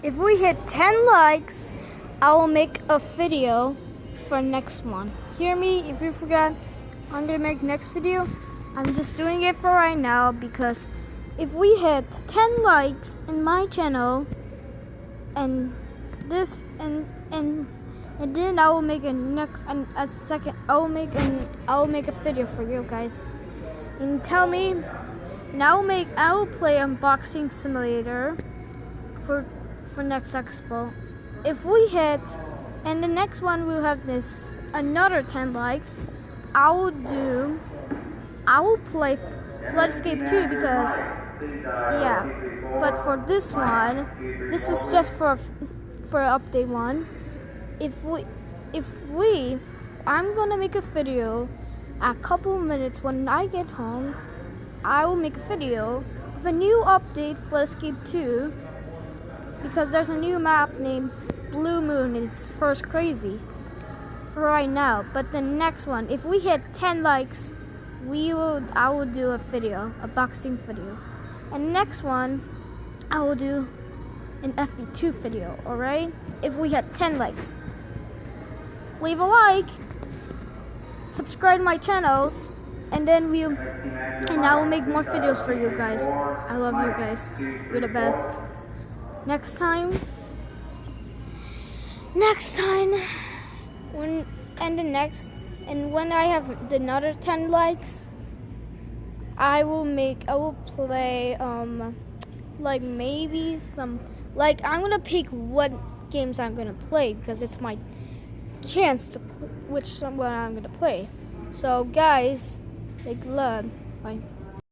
If we hit 10 likes, I will make a video for next one. Hear me? If you forgot, I'm gonna make next video. I'm just doing it for right now because if we hit 10 likes in my channel and this and then I will make I will make a video for you guys. And tell me, and I will play unboxing simulator for next expo. If we hit, and the next one we'll have another 10 likes, I will play Floodscape 2 because yeah. But for this one, this is just for update one. I'm gonna make a video a couple minutes when I get home. I will make a video of a new update Floodscape 2 because there's a new map named Blue Moon and it's first crazy for right now. But the next one, if we hit 10 likes, I will do a video, a boxing video. And next one, I will do an FE2 video, alright? If we hit 10 likes. Leave a like, subscribe to my channels, and then I will make more videos for you guys. I love you guys. You're the best. Next time, when I have another 10 likes, I will play like maybe I'm gonna pick what games I'm gonna play because it's my chance to which one I'm gonna play. So guys, like love, bye.